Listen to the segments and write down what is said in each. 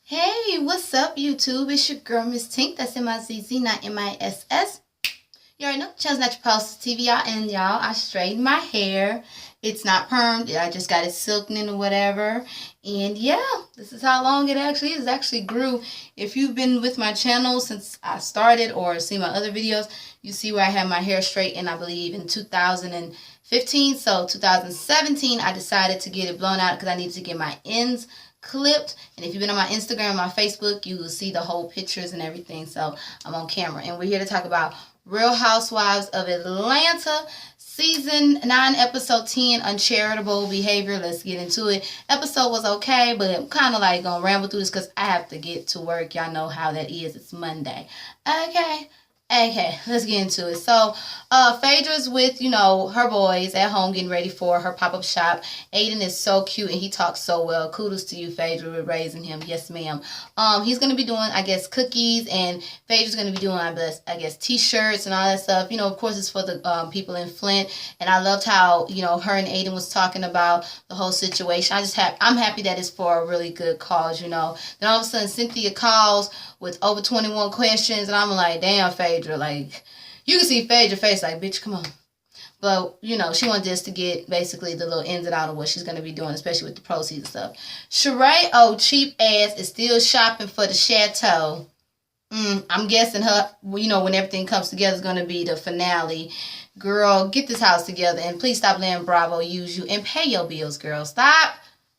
Hey, what's up, YouTube? It's your girl, Miss Tink. That's M-I-Z-Z, not M-I-S-S. You already know, channel's Natural Pulse TV, y'all. And y'all, I straightened my hair. It's not permed. I just got it silkening or whatever. And yeah, this is how long it actually is. It actually grew. If you've been with my channel since I started or seen my other videos, you see where I had my hair straightened, I believe, in 2015. So 2017, I decided to get it blown out because I needed to get my ends clipped. And if you've been on my Instagram, my Facebook, you will see the whole pictures and everything. So I'm on camera, and we're here to talk about Real Housewives of Atlanta, season 9, episode 10, Uncharitable Behavior. Let's get into it. Episode was okay, but I'm kind of like gonna ramble through this because I have to get to work. Y'all know how that is. It's Monday. Okay, let's get into it. So, Phaedra's with, her boys at home getting ready for her pop-up shop. Aiden is so cute and he talks so well. Kudos to you, Phaedra, with raising him. Yes, ma'am. He's going to be doing, I guess, cookies, and Phaedra's going to be doing, I guess, t-shirts and all that stuff. Of course, it's for the people in Flint, and I loved how, her and Aiden was talking about the whole situation. I'm happy that it's for a really good cause, Then all of a sudden, Cynthia calls with over 21 questions, and I'm like, damn, Phaedra, like, you can see Phaedra's face, like, bitch, come on. But, she wanted us to get basically the little ins and outs of what she's going to be doing, especially with the proceeds and stuff. Sheree, cheap ass, is still shopping for the chateau. I'm guessing her, when everything comes together, is going to be the finale. Girl, get this house together, and please stop letting Bravo use you, and pay your bills, girl. Stop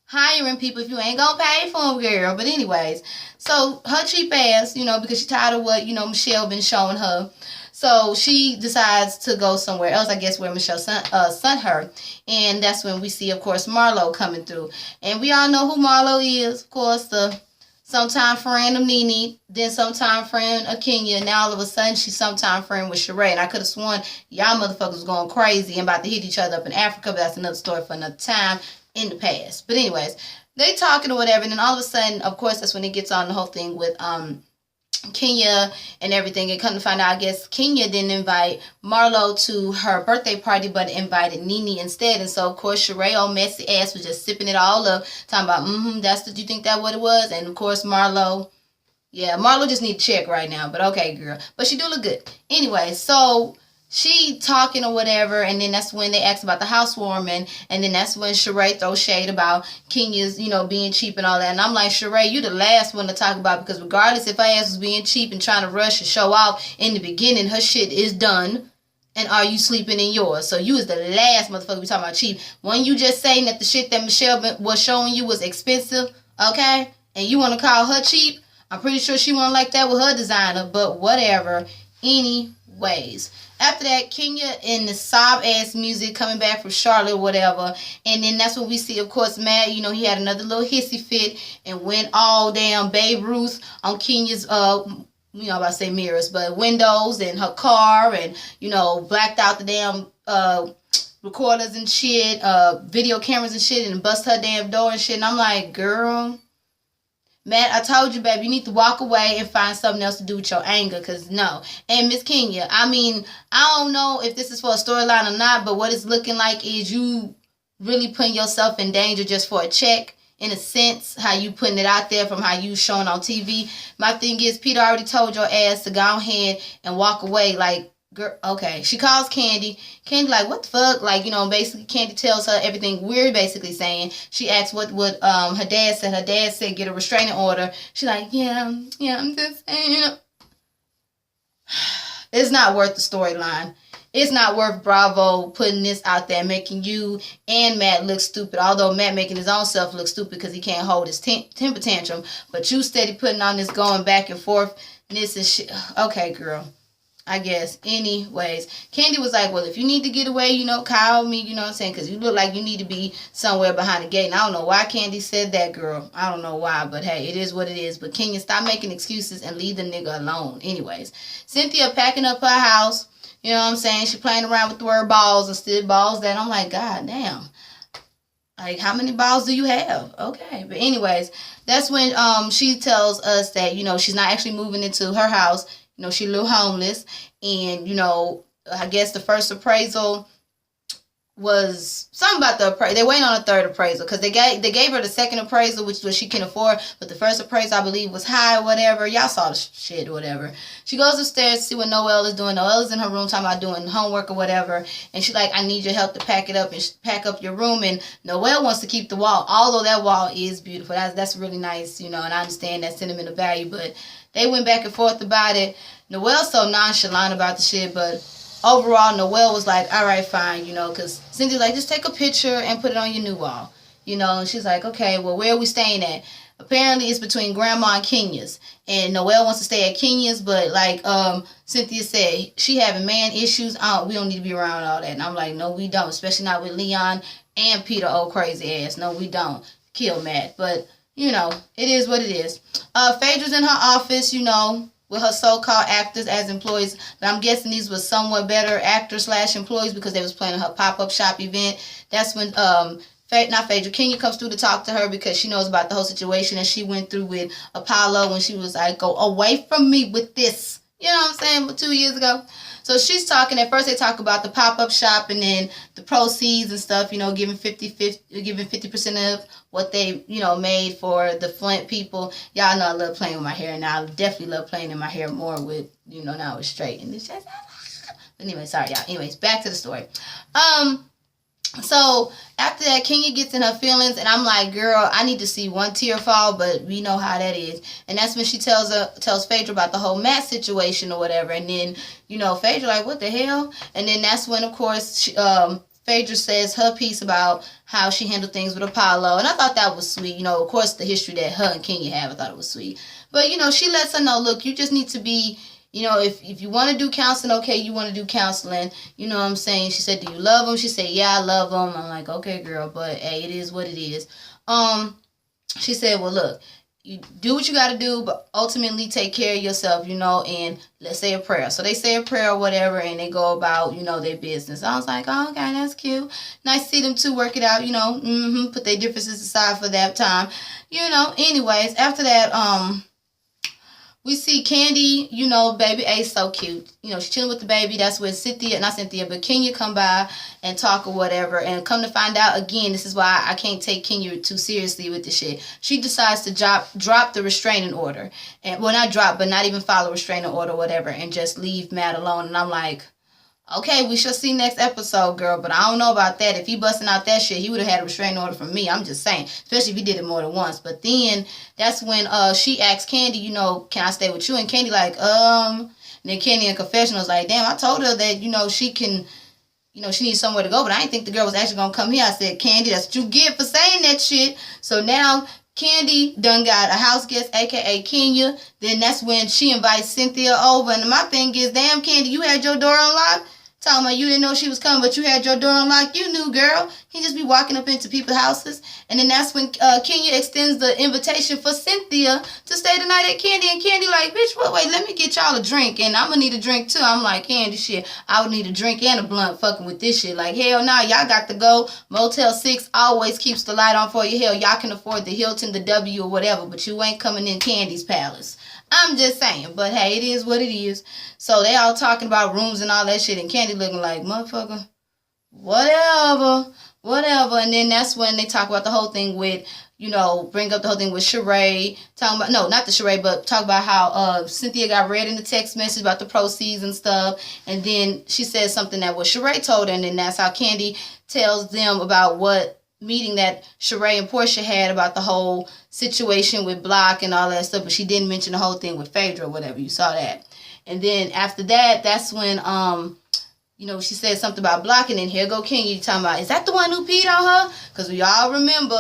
hiring people if you ain't gonna pay for them, girl. But anyways, so her cheap ass, because she's tired of what, Michelle been showing her. So she decides to go somewhere else, I guess, where Michelle sent her. And that's when we see, of course, Marlo coming through. And we all know who Marlo is, of course, the sometime friend of Nene, then sometime friend of Kenya. Now all of a sudden she's sometime friend with Sheree. And I could have sworn y'all motherfuckers was going crazy and about to hit each other up in Africa, but that's another story for another time in the past. But anyways, they talking or whatever, and then all of a sudden, of course, that's when it gets on the whole thing with Kenya and everything. And come to find out, I guess Kenya didn't invite Marlo to her birthday party, but invited Nene instead. And so, of course, Sheree, old messy ass, was just sipping it all up, talking about, that's what you think that what it was. And of course, Marlo just need to check right now, but okay, girl. But she do look good. Anyway, so she talking or whatever, and then that's when they ask about the housewarming, and then that's when Sheree throws shade about Kenya's, being cheap and all that. And I'm like, Sheree, you the last one to talk about, because regardless if her ass was being cheap and trying to rush and show off in the beginning, her shit is done. And are you sleeping in yours? So you is the last motherfucker we talking about cheap. When you just saying that the shit that Michelle was showing you was expensive, okay? And you want to call her cheap? I'm pretty sure she wasn't like that with her designer, but whatever. Anyways, after that, Kenya and the sob-ass music coming back from Charlotte or whatever. And then that's when we see, of course, Matt, he had another little hissy fit and went all damn Babe Ruth on Kenya's, about to say mirrors, but windows and her car, and, blacked out the damn recorders and shit, video cameras and shit, and bust her damn door and shit. And I'm like, girl, Matt, I told you, babe, you need to walk away and find something else to do with your anger, because no. And Miss Kenya, I don't know if this is for a storyline or not, but what it's looking like is you really putting yourself in danger just for a check, in a sense, how you putting it out there from how you showing on TV. My thing is, Peter already told your ass to go ahead and walk away. Like, girl, okay. She calls Candy. Candy like, what the fuck? Like, basically Candy tells her everything we're basically saying. She asks what her dad said. Her dad said get a restraining order. She's like, yeah, I'm just saying, It's not worth the storyline. It's not worth Bravo putting this out there, making you and Matt look stupid. Although Matt making his own self look stupid because he can't hold his temper tantrum. But you steady putting on this going back and forthness and shit. Okay, girl. I guess. Anyways, Candy was like, well, if you need to get away, call me, you know what I'm saying? Because you look like you need to be somewhere behind the gate. And I don't know why Candy said that, girl. I don't know why, but hey, it is what it is. But Kenya, stop making excuses and leave the nigga alone. Anyways, Cynthia packing up her house, you know what I'm saying? She playing around with the word balls and still balls that. I'm like, God damn. Like, how many balls do you have? Okay. But anyways, that's when she tells us that, she's not actually moving into her house. She a little homeless, and, I guess the first appraisal was something about the appraisal. They waiting on a third appraisal because they gave her the second appraisal, which was she can afford, but the first appraisal I believe was high or whatever. Y'all saw the shit or whatever. She goes upstairs to see what Noelle is doing. Noelle is in her room talking about doing homework or whatever, and she's like, I need your help to pack it up and pack up your room. And Noelle wants to keep the wall, although that wall is beautiful. That's really nice, you know, and I understand that sentimental value, but they went back and forth about it. Noelle's so nonchalant about the shit, but overall, Noelle was like, all right, fine, you know, because Cynthia's like, just take a picture and put it on your new wall, you know, and she's like, okay, well, where are we staying at? Apparently, it's between Grandma and Kenya's, and Noelle wants to stay at Kenya's, but like Cynthia said, she having man issues. We don't need to be around all that. And I'm like, no, we don't, especially not with Leon and Peter, old crazy ass. No, we don't. Kill Matt, but, you know, it is what it is. Phaedra's in her office, you know, with her so-called actors as employees, but I'm guessing these were somewhat better actors/employees because they was planning her pop-up shop event. That's when Phaedra, Kenya comes through to talk to her because she knows about the whole situation that she went through with Apollo when she was like, go away from me with this. You know what I'm saying? 2 years ago. So she's talking. At first they talk about the pop-up shop and then the proceeds and stuff, you know, giving 50% of what they, you know, made for the Flint people. Y'all know I love playing with my hair, and I definitely love playing in my hair more with, you know, now it's straight. And it's just, but anyway, sorry, y'all. Anyways, back to the story. So after that, Kenya gets in her feelings, and I'm like, girl, I need to see one tear fall, but we know how that is. And that's when she tells Phaedra about the whole Matt situation or whatever. And then, you know, Phaedra like, what the hell? And then that's when, of course, Phaedra says her piece about how she handled things with Apollo. And I thought that was sweet. You know, of course, the history that her and Kenya have, I thought it was sweet. But, you know, she lets her know, look, you just need to be, you know, if you want to do counseling, okay, you want to do counseling. You know what I'm saying? She said, do you love him? She said, yeah, I love him. I'm like, okay, girl, but hey, it is what it is. She said, well, look, you do what you got to do, but ultimately take care of yourself, you know, and let's say a prayer. So they say a prayer or whatever, and they go about, you know, their business. I was like, oh, okay, that's cute. Nice to see them two work it out, you know, put their differences aside for that time. You know, anyways, after that, we see Candy, you know, baby A's so cute. You know, she's chilling with the baby. That's when but Kenya come by and talk or whatever. And come to find out, again, this is why I can't take Kenya too seriously with this shit. She decides to drop the restraining order. And, well, not drop, but not even follow restraining order or whatever. And just leave Matt alone. And I'm like, okay, we shall see next episode, girl, but I don't know about that. If he busting out that shit, he would have had a restraining order from me. I'm just saying, especially if he did it more than once. But then that's when she asked Candy, you know, can I stay with you? And Candy like, and then Candy in confessional was like, damn, I told her that, you know, she can, you know, she needs somewhere to go, but I didn't think the girl was actually going to come here. I said, Candy, that's what you get for saying that shit. So now Candy done got a house guest, a.k.a. Kenya. Then that's when she invites Cynthia over. And my thing is, damn, Candy, you had your door unlocked? Talking about you didn't know she was coming, but you had your door unlocked. You knew, girl. He just be walking up into people's houses. And then that's when Kenya extends the invitation for Cynthia to stay the night at Candy. And Candy like, bitch, wait, let me get y'all a drink. And I'm going to need a drink, too. I'm like, Candy, shit, I would need a drink and a blunt fucking with this shit. Like, hell nah, y'all got to go. Motel 6 always keeps the light on for you. Hell, y'all can afford the Hilton, the W, or whatever, but you ain't coming in Candy's palace. I'm just saying, but hey, it is what it is. So they all talking about rooms and all that shit, and Candy looking like, motherfucker, whatever. And then that's when they talk about the whole thing with, you know, bring up the whole thing with Sheree, talking about, no, not the Sheree, but talk about how Cynthia got read in the text message about the proceeds and stuff, and then she says something that was Sheree told her, and then that's how Candy tells them about what meeting that Sheree and Portia had about the whole situation with Block and all that stuff, but she didn't mention the whole thing with Phaedra or whatever. You saw that. And then after that, that's when you know, she said something about Block, and then here go Kenya talking about, is that the one who peed on her? Because we all remember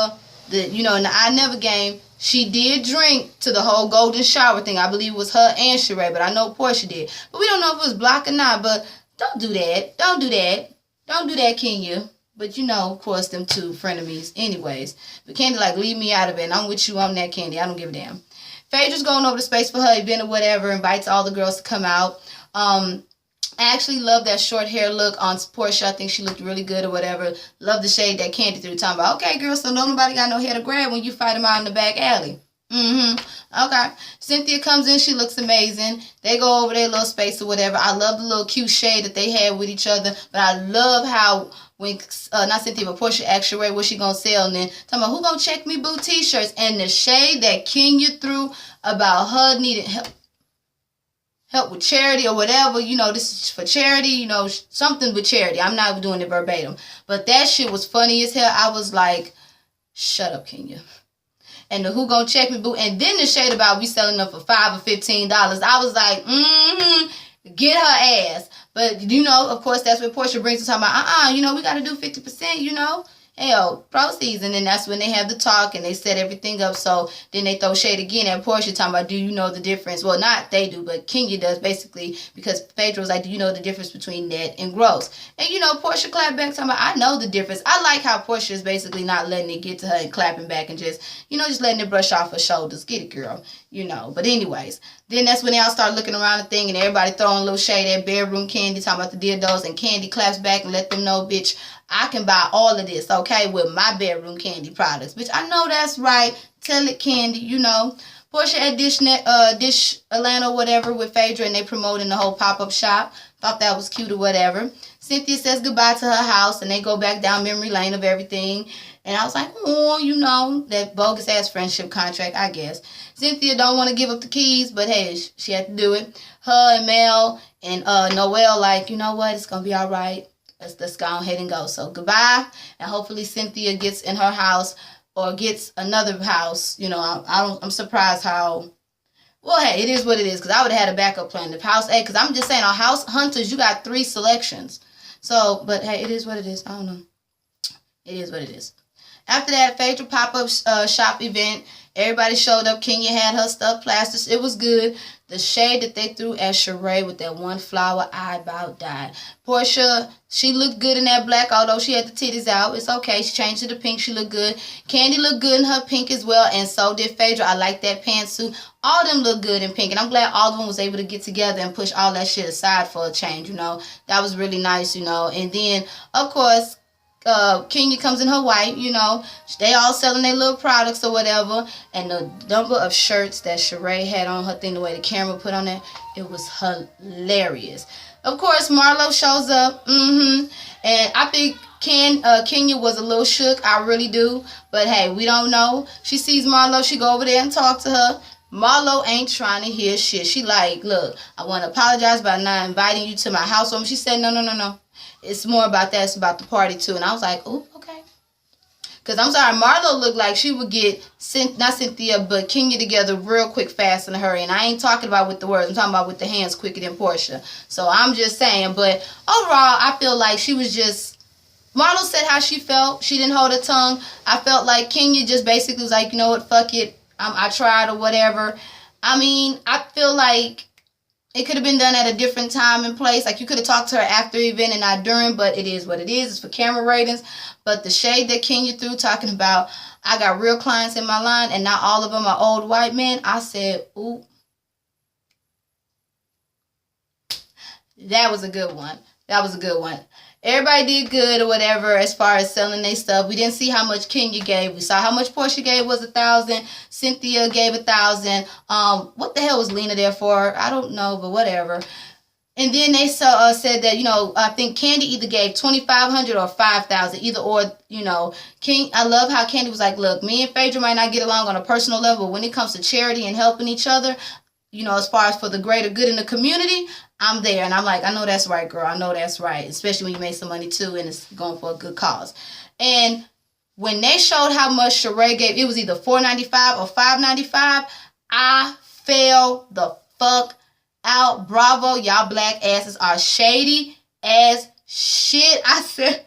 that, you know, in the I Never game, she did drink to the whole golden shower thing. I believe it was her and Sheree, but I know Portia did. But we don't know if it was Block or not, but don't do that. Don't do that, Kenya. But, you know, of course, them two frenemies anyways. But Candy, like, leave me out of it. And I'm with you on that, Candy. I don't give a damn. Phaedra's going over to space for her event or whatever. Invites all the girls to come out. I actually love that short hair look on Portia. I think she looked really good or whatever. Love the shade that Candy threw. Talking about, okay, girl, so nobody got no hair to grab when you fight them out in the back alley. Okay. Cynthia comes in. She looks amazing. They go over their little space or whatever. I love the little cute shade that they had with each other. But I love how when not Cynthia, but Portia asked Sheree what she gonna sell, and then talking about who gonna check me boo t-shirts, and the shade that Kenya threw about her needing help with charity or whatever, this is for charity, something with charity. I'm not doing it verbatim, but that shit was funny as hell. I was like, shut up, Kenya. And the who gonna check me boo, and then the shade about we selling them for $5 or $15. I was like, get her ass. But of course, that's what Portia brings to talking about. We gotta do 50%. Hell, proceeds. And then that's when they have the talk and they set everything up. So then they throw shade again at Portia talking about, do you know the difference? Well, not they do, but Kenya does basically, because Phaedra's like, do you know the difference between net and gross? And Portia clapped back talking about, I know the difference. I like how Portia is basically not letting it get to her and clapping back and just letting it brush off her shoulders. Get it, girl. But anyways, then that's when they all start looking around the thing and everybody throwing a little shade at bedroom Candy, talking about the dildos, and Candy claps back and let them know, bitch, I can buy all of this, okay, with my bedroom Candy products. Bitch, I know that's right. Tell it, Candy, Portia at Dish Atlanta, whatever, with Phaedra, and they promoting the whole pop-up shop. Thought that was cute or whatever. Cynthia says goodbye to her house, and they go back down memory lane of everything. And I was like, oh, that bogus-ass friendship contract, I guess. Cynthia don't want to give up the keys, but hey, she had to do it. Her and Mel and Noelle like, you know what, it's going to be all right. Let's go ahead and go. So goodbye, and hopefully Cynthia gets in her house or gets another house. I'm surprised how. Well, hey, it is what it is, because I would have had a backup plan. If house A, because I'm just saying, on House Hunters, you got 3 selections. So, but hey, it is what it is. I don't know. It is what it is. After that Phaedra pop-up shop event, everybody showed up. Kenya had her stuff plastered. It was good. The shade that they threw at Sheree with that one flower, I about died. Portia, she looked good in that black, although she had the titties out. It's okay. She changed to the pink. She looked good. Candy looked good in her pink as well, and so did Phaedra. I like that pantsuit. All of them look good in pink, and I'm glad all of them was able to get together and push all that shit aside for a change, That was really nice, And then, of course, Kenya comes in her white, They all selling their little products or whatever. And the number of shirts that Sheree had on her thing, the way the camera put on it, it was hilarious. Of course, Marlo shows up. And I think Kenya was a little shook. I really do. But hey, we don't know. She sees Marlo. She go over there and talk to her. Marlo ain't trying to hear shit. She like, look, I want to apologize by not inviting you to my housewarming. She said, no. It's more about that. It's about the party, too. And I was like, oh, okay. Because I'm sorry, Marlo looked like she would get, not Cynthia, but Kenya together real quick, fast, in a hurry. And I ain't talking about with the words. I'm talking about with the hands quicker than Portia. So I'm just saying. But overall, I feel like she was just, Marlo said how she felt. She didn't hold her tongue. I felt like Kenya just basically was like, you know what, fuck it. I tried or whatever. I mean, I feel like it could have been done at a different time and place. Like, you could have talked to her after the event and not during, but it is what it is. It's for camera ratings. But the shade that Kenya threw talking about, I got real clients in my line and not all of them are old white men, I said, ooh. That was a good one. That was a good one. Everybody did good or whatever as far as selling their stuff. We didn't see how much Kenya gave. We saw how much Portia gave was 1,000. Cynthia gave 1,000. What the hell was Lena there for? I don't know, but whatever. And then they said that, I think Candy either gave 2,500 or 5,000. Either or, I love how Candy was like, look, me and Phaedra might not get along on a personal level. When it comes to charity and helping each other, as far as for the greater good in the community, I'm there. And I'm like, I know that's right, girl. I know that's right. Especially when you make some money, too, and it's going for a good cause. And when they showed how much Sheree gave, it was either $4.95 or $5.95. I fell the fuck out. Bravo. Y'all black asses are shady as shit. I said,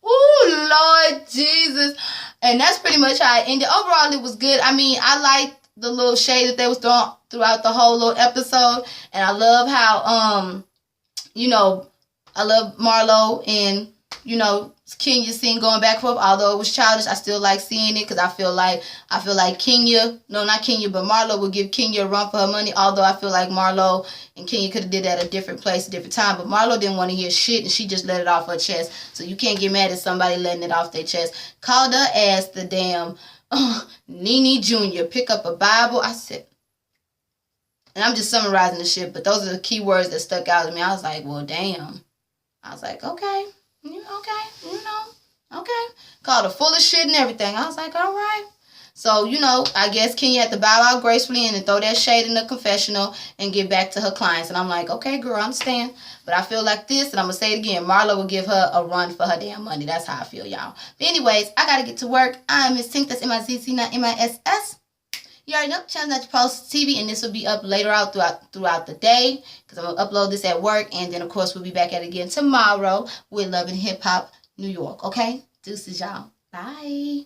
oh, Lord Jesus. And that's pretty much how it ended. Overall, it was good. I mean, I liked the little shade that they was throwing throughout the whole little episode. And I love how, I love Marlo and, Kenya scene going back and forth. Although it was childish, I still like seeing it because I feel like Kenya, no, not Kenya, but Marlo would give Kenya a run for her money. Although I feel like Marlo and Kenya could have did that at a different place, a different time. But Marlo didn't want to hear shit and she just let it off her chest. So you can't get mad at somebody letting it off their chest. Called her ass the damn Nene Jr. Pick up a Bible. I said, and I'm just summarizing the shit, but those are the key words that stuck out to me. I was like, well, damn. I was like, okay. Okay. Called her full of shit and everything. I was like, all right. So, I guess Kenya had to bow out gracefully and then throw that shade in the confessional and get back to her clients. And I'm like, okay, girl, I understand. But I feel like this, and I'm going to say it again, Marlo will give her a run for her damn money. That's how I feel, y'all. But anyways, I got to get to work. I'm Miss Tink. That's M-I-Z-Z, not M-I-S-S. You already know, Channel Not Your Post TV, and this will be up later out throughout the day because I'm going to upload this at work. And then, of course, we'll be back at it again tomorrow with Love and Hip Hop New York. Okay? Deuces, y'all. Bye.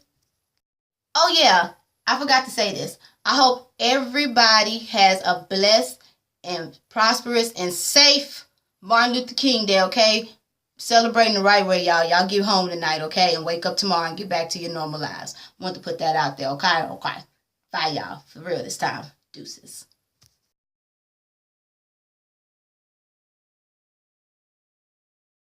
Oh, yeah. I forgot to say this. I hope everybody has a blessed and prosperous and safe Martin Luther King Day, okay? Celebrating the right way, y'all. Y'all get home tonight, okay? And wake up tomorrow and get back to your normal lives. Want to put that out there, okay? Okay. Bye, y'all. For real this time. Deuces.